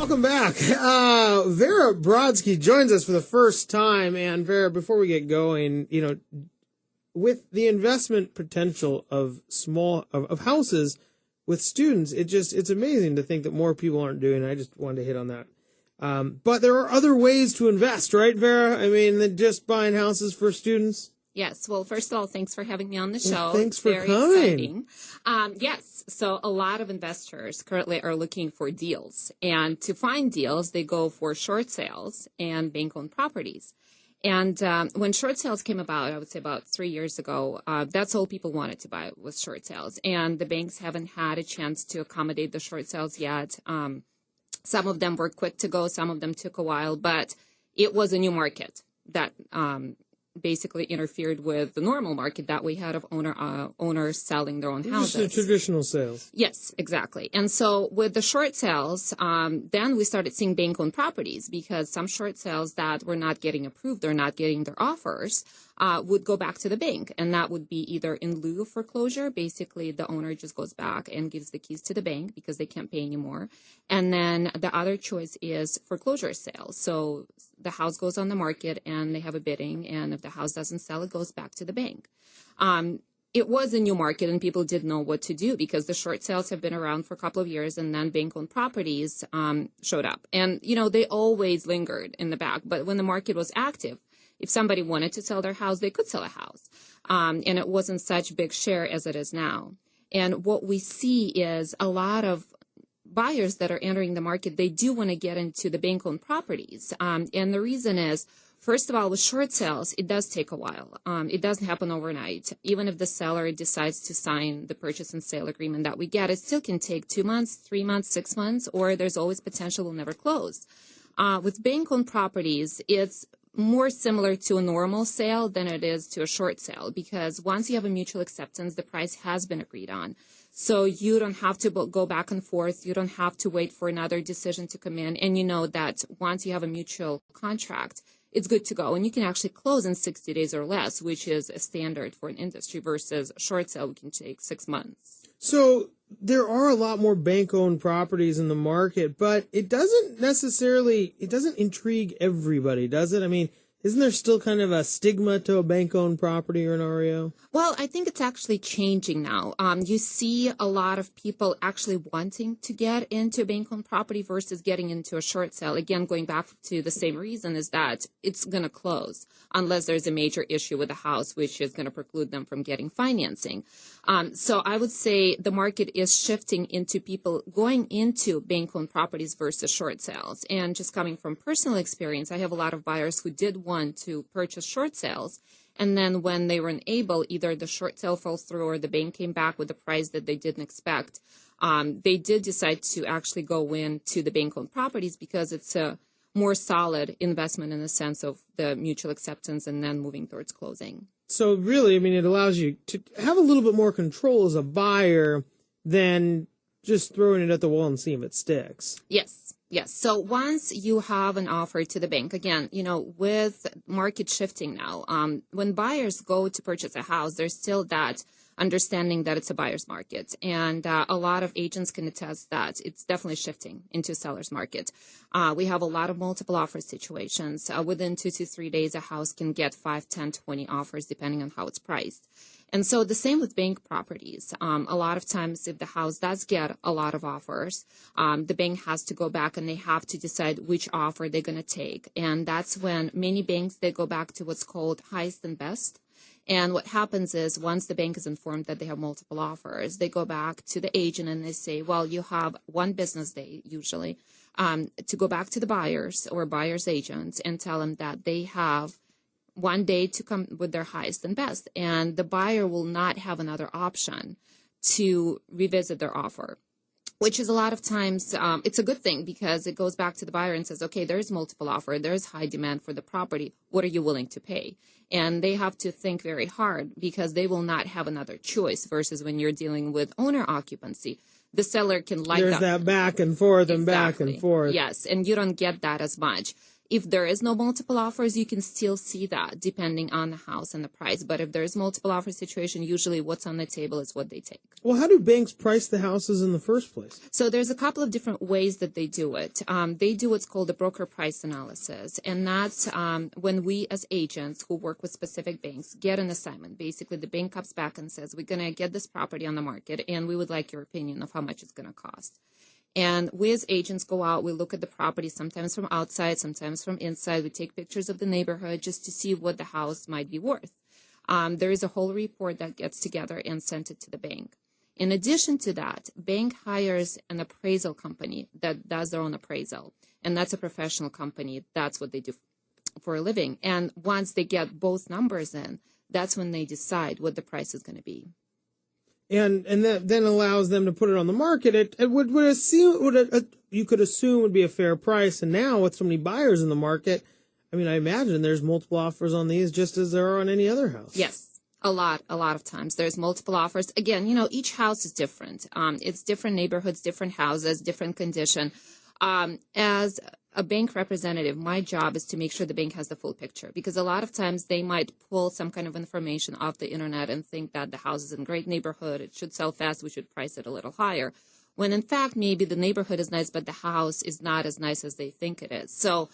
Welcome back. Vera Brodsky joins us for the first time. And Vera, before we get going, with the investment potential of houses with students, it's amazing to think that more people aren't doing it. I just wanted to hit on that. But there are other ways to invest, right, Vera? I mean, than just buying houses for students. Yes. Well, first of all, thanks for having me on the show. Well, thanks for very coming. Exciting. Yes. So a lot of investors currently are looking for deals. And to find deals, they go for short sales and bank-owned properties. And when short sales came about, I would say about 3 years ago, that's all people wanted to buy was short sales. And the banks haven't had a chance to accommodate the short sales yet. Some of them were quick to go. Some of them took a while. But it was a new market that basically interfered with the normal market that we had of owners selling their own houses. Just the traditional sales. Yes, exactly. And so with the short sales, then we started seeing bank-owned properties because some short sales that were not getting approved or not getting their offers would go back to the bank. And that would be either in lieu of foreclosure. Basically, the owner just goes back and gives the keys to the bank because they can't pay anymore. And then the other choice is foreclosure sales. So the house goes on the market and they have a bidding. And if the house doesn't sell, it goes back to the bank. It was a new market and people didn't know what to do because the short sales have been around for a couple of years and then bank-owned properties showed up. And, they always lingered in the back. But when the market was active, if somebody wanted to sell their house, they could sell a house. And it wasn't such a big share as it is now. And what we see is a lot of buyers that are entering the market, they do want to get into the bank-owned properties. And the reason is, first of all, with short sales, it does take a while. It doesn't happen overnight. Even if the seller decides to sign the purchase and sale agreement that we get, it still can take 2 months, 3 months, 6 months, or there's always potential will never close. With bank-owned properties, it's more similar to a normal sale than it is to a short sale because once you have a mutual acceptance, the price has been agreed on. So you don't have to go back and forth. You don't have to wait for another decision to come in. And you know that once you have a mutual contract, it's good to go. And you can actually close in 60 days or less, which is a standard for an industry versus a short sale, which can take 6 months. So there are a lot more bank-owned properties in the market, but it doesn't intrigue everybody, does it? I mean, isn't there still kind of a stigma to a bank-owned property or an REO? Well, I think it's actually changing now. You see a lot of people actually wanting to get into a bank-owned property versus getting into a short sale. Again, going back to the same reason is that it's going to close unless there's a major issue with the house, which is going to preclude them from getting financing. So I would say the market is shifting into people going into bank-owned properties versus short sales. And just coming from personal experience, I have a lot of buyers who did want to purchase short sales. And then when they were unable, either the short sale fell through or the bank came back with a price that they didn't expect. They did decide to actually go into the bank-owned properties because it's a more solid investment in the sense of the mutual acceptance and then moving towards closing. So really, I mean, it allows you to have a little bit more control as a buyer than just throwing it at the wall and seeing if it sticks. Yes. Yes. So once you have an offer to the bank, again, with market shifting now, when buyers go to purchase a house, there's still that understanding that it's a buyer's market. And a lot of agents can attest that it's definitely shifting into a seller's market. We have a lot of multiple offer situations. Within 2 to 3 days, a house can get 5, 10, 20 offers depending on how it's priced. And so the same with bank properties. A lot of times if the house does get a lot of offers, the bank has to go back and they have to decide which offer they're going to take. And that's when many banks, they go back to what's called highest and best. And what happens is once the bank is informed that they have multiple offers, they go back to the agent and they say, well, you have one business day usually to go back to the buyers or buyer's agents and tell them that they have one day to come with their highest and best. And the buyer will not have another option to revisit their offer, which is a lot of times, it's a good thing because it goes back to the buyer and says, okay, there's multiple offer, there's high demand for the property. What are you willing to pay? And they have to think very hard because they will not have another choice versus when you're dealing with owner occupancy. The seller can like There's that back and forth and exactly. back and forth. Yes, and you don't get that as much. If there is no multiple offers, you can still see that depending on the house and the price. But if there's multiple offer situation, usually what's on the table is what they take. Well, how do banks price the houses in the first place? So there's a couple of different ways that they do it. They do what's called a broker price analysis. And that's when we as agents who work with specific banks get an assignment. Basically, the bank comes back and says, we're going to get this property on the market, and we would like your opinion of how much it's going to cost. And we as agents go out, we look at the property, sometimes from outside, sometimes from inside. We take pictures of the neighborhood just to see what the house might be worth. There is a whole report that gets together and sent it to the bank. In addition to that, bank hires an appraisal company that does their own appraisal. And that's a professional company. That's what they do for a living. And once they get both numbers in, that's when they decide what the price is going to be. And that then allows them to put it on the market. It you could assume would be a fair price. And now with so many buyers in the market, I mean, I imagine there's multiple offers on these just as there are on any other house. Yes, a lot of times there's multiple offers. Again, each house is different. It's different neighborhoods, different houses, different condition. As a bank representative, my job is to make sure the bank has the full picture, because a lot of times they might pull some kind of information off the internet and think that the house is in a great neighborhood, it should sell fast, we should price it a little higher, when in fact maybe the neighborhood is nice but the house is not as nice as they think it is. So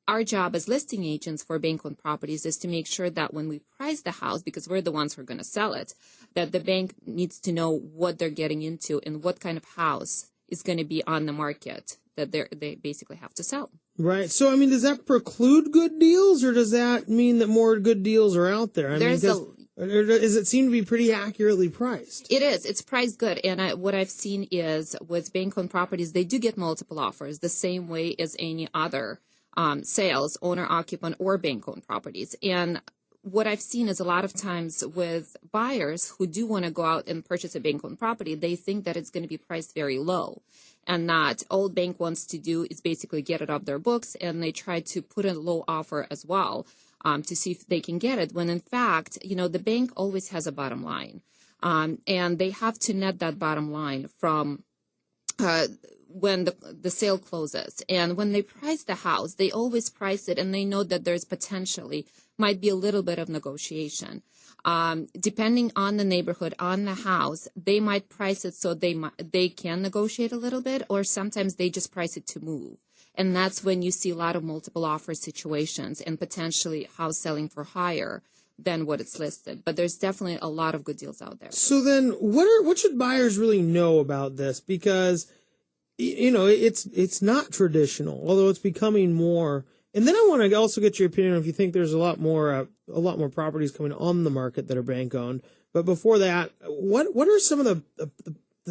our job as listing agents for bank-owned properties is to make sure that when we price the house, because we're the ones who are going to sell it, that the bank needs to know what they're getting into and what kind of house is going to be on the market that they basically have to sell. Right. So, I mean, does that preclude good deals, or does that mean that more good deals are out there? Or does it seem to be pretty accurately priced? It is. It's priced good. And what I've seen is with bank-owned properties, they do get multiple offers the same way as any other sales, owner-occupant, or bank-owned properties. And what I've seen is a lot of times with buyers who do want to go out and purchase a bank-owned property, they think that it's going to be priced very low. And that all bank wants to do is basically get it off their books, and they try to put a low offer as well to see if they can get it. When in fact, the bank always has a bottom line. And they have to net that bottom line from when the sale closes. And when they price the house, they always price it and they know that there's potentially might be a little bit of negotiation. Depending on the neighborhood, on the house, they might price it so they can negotiate a little bit, or sometimes they just price it to move. And that's when you see a lot of multiple offer situations and potentially house selling for higher than what it's listed. But there's definitely a lot of good deals out there. So then what should buyers really know about this? Because, it's not traditional, although it's becoming more. And then I want to also get your opinion if you think there's a lot more properties coming on the market that are bank owned. But before that, what are some of the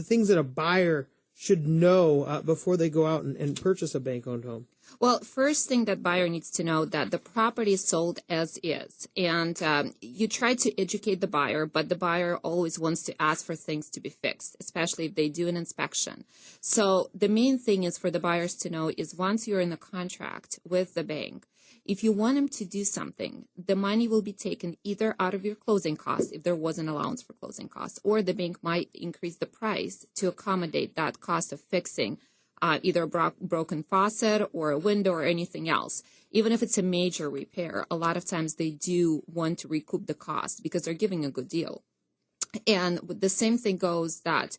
things that a buyer should know before they go out and purchase a bank owned home? Well, first thing that buyer needs to know that the property is sold as is. And you try to educate the buyer, but the buyer always wants to ask for things to be fixed, especially if they do an inspection. So the main thing is for the buyers to know is once you're in the contract with the bank, if you want them to do something, the money will be taken either out of your closing costs, if there was an allowance for closing costs, or the bank might increase the price to accommodate that cost of fixing either a broken faucet or a window or anything else. Even if it's a major repair, a lot of times they do want to recoup the cost because they're giving a good deal. And the same thing goes that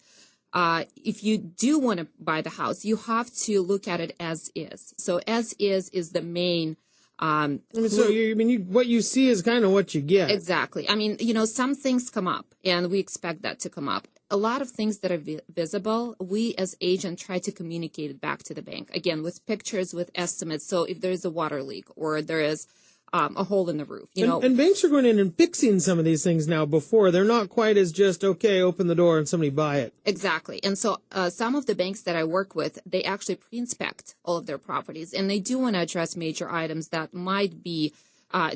if you do want to buy the house, you have to look at it as is. So as is the main. What you see is kind of what you get. Exactly. I mean, some things come up, and we expect that to come up. A lot of things that are visible, we as agents try to communicate it back to the bank. Again, with pictures, with estimates. So if there is a water leak or there is a hole in the roof, And banks are going in and fixing some of these things now before. They're not quite as just, okay, open the door and somebody buy it. Exactly. And so some of the banks that I work with, they actually pre-inspect all of their properties, and they do want to address major items that might be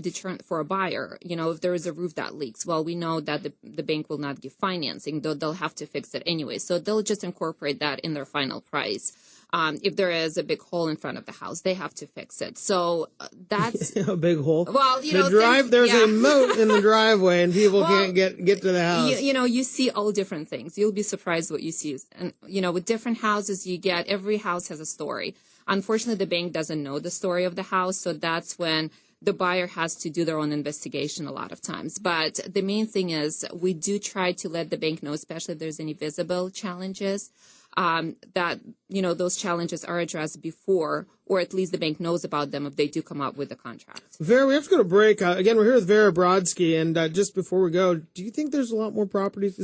deterrent for a buyer. If there is a roof that leaks, well, we know that the bank will not give financing, though they'll have to fix it anyway. So they'll just incorporate that in their final price. If there is a big hole in front of the house, they have to fix it. So that's a big hole. Well, there's a moat in the driveway, and people can't get to the house. You see all different things. You'll be surprised what you see. And with different houses, every house has a story. Unfortunately, the bank doesn't know the story of the house, so that's when the buyer has to do their own investigation a lot of times. But the main thing is we do try to let the bank know, especially if there's any visible challenges, that, those challenges are addressed before, or at least the bank knows about them if they do come up with the contract. Vera, we have to go to break. Again, we're here with Vera Brodsky, and just before we go, do you think there's a lot more properties?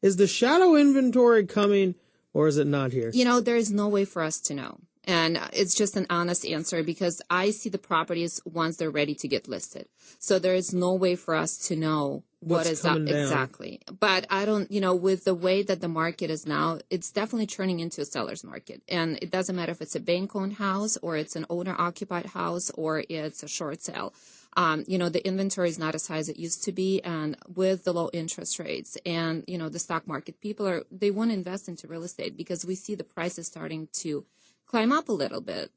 Is the shadow inventory coming, or is it not here? There is no way for us to know. And it's just an honest answer because I see the properties once they're ready to get listed. So there is no way for us to know what is up exactly. But I don't, with the way that the market is now, it's definitely turning into a seller's market. And it doesn't matter if it's a bank-owned house or it's an owner-occupied house or it's a short sale. The inventory is not as high as it used to be. And with the low interest rates and, the stock market, they want to invest into real estate because we see the prices starting to climb up a little bit.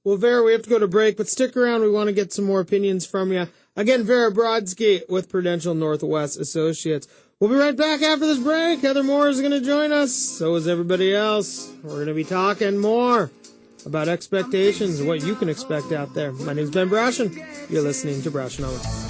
Well, Vera, we have to go to break, but stick around. We want to get some more opinions from you. Again, Vera Brodsky with Prudential Northwest Associates. We'll be right back after this break. Heather Moore is going to join us. So is everybody else. We're going to be talking more about expectations and what you can expect out there. My name is Ben Brashen. You're listening to Brashenomics.